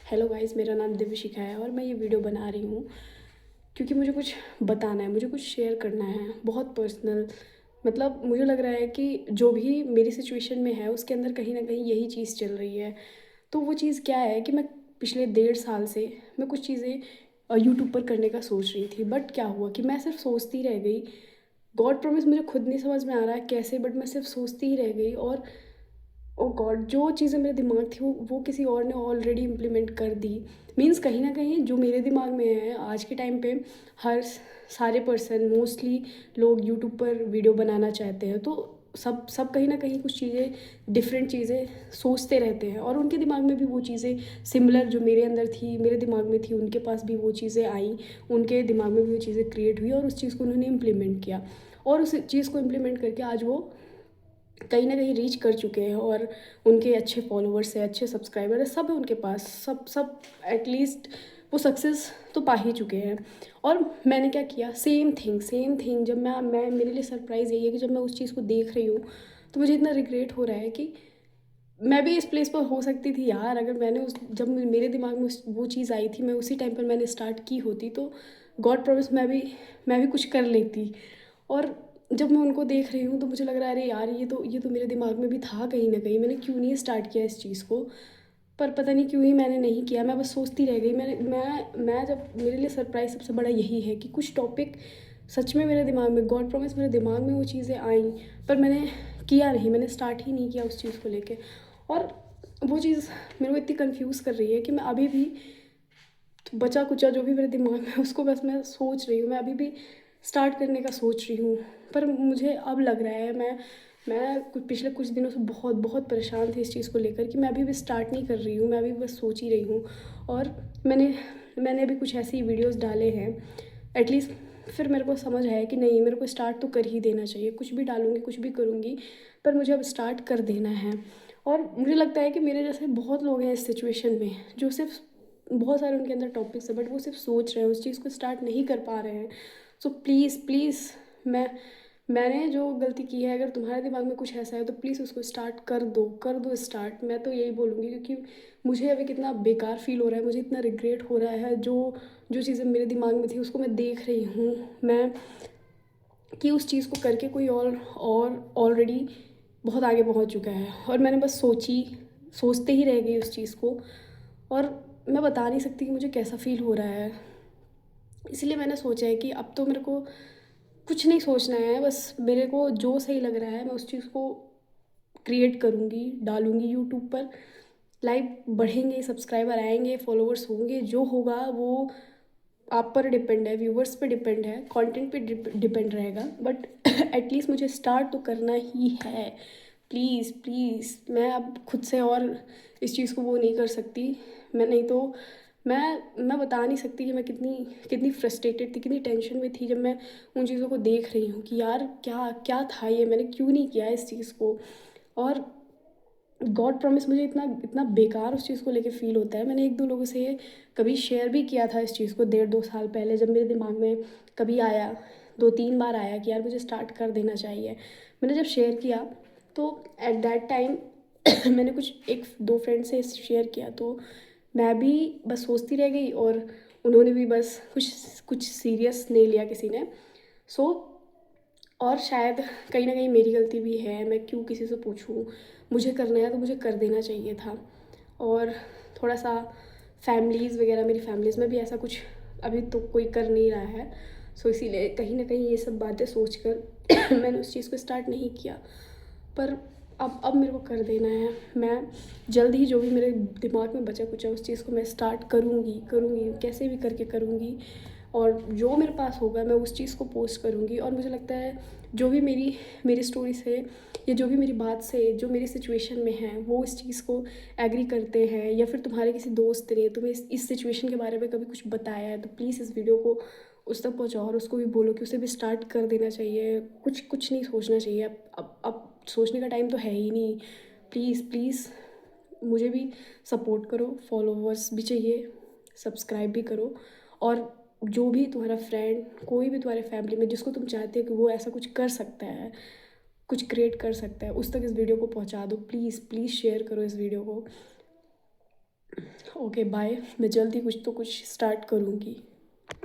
Hello guys, मेरा नाम दिव्यशिखा है और मैं ये वीडियो बना रही हूँ क्योंकि मुझे कुछ बताना है, मुझे कुछ शेयर करना है, बहुत पर्सनल। मतलब मुझे लग रहा है कि जो भी मेरी सिचुएशन में है उसके अंदर कहीं ना कहीं यही चीज़ चल रही है। तो वो चीज़ क्या है कि मैं पिछले 1.5 साल से मैं कुछ चीज़ें यूट्यूब पर करने का सोच रही थी, बट क्या हुआ कि मैं सिर्फ सोचती रह गई। गॉड प्रॉमिस मुझे खुद नहीं समझ में आ रहा है कैसे, बट मैं सिर्फ सोचती ही रह गई। और ओ गॉड, जो चीज़ें मेरे दिमाग थी वो किसी और ने ऑलरेडी इम्प्लीमेंट कर दी। मीन्स कहीं ना कहीं जो मेरे दिमाग में है आज के टाइम पे, हर सारे पर्सन मोस्टली लोग यूट्यूब पर वीडियो बनाना चाहते हैं। तो सब सब कहीं ना कहीं कुछ चीज़ें, डिफरेंट चीज़ें सोचते रहते हैं और उनके दिमाग में भी वो चीज़ें सिमिलर जो मेरे अंदर थी, मेरे दिमाग में थी, उनके पास भी वो चीज़ें आई, उनके दिमाग में भी वो चीज़ें क्रिएट हुई और उस चीज़ को उन्होंने इम्प्लीमेंट किया। और उस चीज़ को इम्प्लीमेंट करके आज वो कहीं ना कहीं रीच कर चुके हैं और उनके अच्छे फॉलोअर्स हैं, अच्छे सब्सक्राइबर है, सब है उनके पास, सब सब एटलीस्ट वो सक्सेस तो पा ही चुके हैं। और मैंने क्या किया, सेम थिंग। जब मैं मेरे लिए सरप्राइज़ यही है कि जब मैं उस चीज़ को देख रही हूँ तो मुझे इतना रिग्रेट हो रहा है कि मैं भी इस प्लेस पर हो सकती थी यार। अगर मैंने उस जब मेरे दिमाग में वो चीज़ आई थी, मैं उसी टाइम पर मैंने स्टार्ट की होती तो गॉड प्रॉमिस मैं भी कुछ कर लेती। और जब मैं उनको देख रही हूँ तो मुझे लग रहा है अरे यार, ये तो मेरे दिमाग में भी था कहीं ना कहीं, मैंने क्यों नहीं स्टार्ट किया इस चीज़ को। पर पता नहीं क्यों ही मैंने नहीं किया, मैं बस सोचती रह गई। मैं जब मेरे लिए सरप्राइज सबसे बड़ा यही है कि कुछ टॉपिक सच में मेरे दिमाग में, गॉड प्रॉमिस मेरे दिमाग में वो चीज़ें आईं, पर मैंने किया नहीं, मैंने स्टार्ट ही नहीं किया उस चीज़ को लेके। और वो चीज़ मेरे को इतनी कंफ्यूज कर रही है कि मैं अभी भी बचा कुचा जो भी मेरे दिमाग में है उसको बस मैं सोच रही हूँ, मैं अभी भी स्टार्ट करने का सोच रही हूँ। पर मुझे अब लग रहा है, पिछले कुछ दिनों से बहुत बहुत परेशान थी इस चीज़ को लेकर कि मैं अभी भी स्टार्ट नहीं कर रही हूँ, मैं अभी बस सोच ही रही हूँ। और मैंने मैंने अभी कुछ ऐसी वीडियोस डाले हैं एटलीस्ट, फिर मेरे को समझ आया कि नहीं, मेरे को स्टार्ट तो कर ही देना चाहिए, कुछ भी डालूँगी कुछ भी करूँगी, पर मुझे अब स्टार्ट कर देना है। और मुझे लगता है कि मेरे जैसे बहुत लोग हैं इस सिचुएशन में जो सिर्फ, बहुत सारे उनके अंदर टॉपिक्स है बट वो सिर्फ सोच रहे हैं, उस चीज़ को स्टार्ट नहीं कर पा रहे हैं। सो प्लीज़ प्लीज़, मैं मैंने जो गलती की है, अगर तुम्हारे दिमाग में कुछ ऐसा है तो प्लीज़ उसको स्टार्ट कर दो स्टार्ट। मैं तो यही बोलूँगी क्योंकि मुझे अभी कितना बेकार फील हो रहा है, मुझे इतना रिग्रेट हो रहा है। जो जो चीज़ें मेरे दिमाग में थी उसको मैं देख रही हूँ मैं, कि उस चीज़ को करके कोई और ऑलरेडी बहुत आगे पहुँच चुका है और मैंने बस सोचते ही रह गई उस चीज़ को। और मैं बता नहीं सकती कि मुझे कैसा फ़ील हो रहा है। इसलिए मैंने सोचा है कि अब तो मेरे को कुछ नहीं सोचना है, बस मेरे को जो सही लग रहा है मैं उस चीज़ को क्रिएट करूँगी, डालूँगी यूट्यूब पर। लाइक बढ़ेंगे, सब्सक्राइबर आएँगे, फॉलोवर्स होंगे, जो होगा वो आप पर डिपेंड है, व्यूवर्स पे डिपेंड है, कंटेंट पे डिपेंड रहेगा। बट एटलीस्ट मुझे स्टार्ट तो करना ही है। प्लीज़ प्लीज़, मैं अब खुद से और इस चीज़ को वो नहीं कर सकती। मैं नहीं तो मैं बता नहीं सकती कि मैं कितनी कितनी फ्रस्ट्रेटेड थी, कितनी टेंशन में थी जब मैं उन चीज़ों को देख रही हूँ कि यार क्या क्या था ये, मैंने क्यों नहीं किया इस चीज़ को। और गॉड प्रॉमिस मुझे इतना इतना बेकार उस चीज़ को लेके फ़ील होता है। मैंने एक दो लोगों से कभी शेयर भी किया था इस चीज़ को 1.5-2 साल पहले, जब मेरे दिमाग में कभी आया, 2-3 बार आया कि यार मुझे स्टार्ट कर देना चाहिए। मैंने जब शेयर किया तो एट दैट टाइम मैंने कुछ एक दो फ्रेंड से शेयर किया तो मैं भी बस सोचती रह गई और उन्होंने भी बस कुछ कुछ सीरियस नहीं लिया किसी ने। सो और शायद कहीं ना कहीं मेरी गलती भी है, मैं क्यों किसी से पूछूं, मुझे करना है तो मुझे कर देना चाहिए था। और थोड़ा सा फैमिलीज़ वगैरह, मेरी फैमिलीज़ में भी ऐसा कुछ अभी तो कोई कर नहीं रहा है। सो इसीलिए कहीं ना कहीं ये सब बातें सोच कर मैंने उस चीज़ को स्टार्ट नहीं किया। पर अब मेरे को कर देना है। मैं जल्द ही जो भी मेरे दिमाग में बचा कुचा उस चीज़ को मैं स्टार्ट करूँगी कैसे भी करके करूँगी। और जो मेरे पास होगा मैं उस चीज़ को पोस्ट करूँगी। और मुझे लगता है जो भी मेरी मेरी स्टोरी से या जो भी मेरी बात से, जो मेरी सिचुएशन में है, वो इस चीज़ को एग्री करते हैं, या फिर तुम्हारे किसी दोस्त ने तुम्हें इस सिचुएशन के बारे में कभी कुछ बताया है तो प्लीज़ इस वीडियो को उस तक पहुँचाओ और उसको भी बोलो कि उसे भी स्टार्ट कर देना चाहिए। कुछ कुछ नहीं सोचना चाहिए, अब सोचने का टाइम तो है ही नहीं। प्लीज़ प्लीज़ मुझे भी सपोर्ट करो, फॉलोवर्स भी चाहिए, सब्सक्राइब भी करो। और जो भी तुम्हारा फ्रेंड, कोई भी तुम्हारे फैमिली में जिसको तुम चाहते हो कि वो ऐसा कुछ कर सकता है, कुछ क्रिएट कर सकता है, उस तक इस वीडियो को पहुंचा दो। प्लीज़ प्लीज़ शेयर करो इस वीडियो को। ओके बाय, मैं जल्दी कुछ तो कुछ स्टार्ट करूँगी।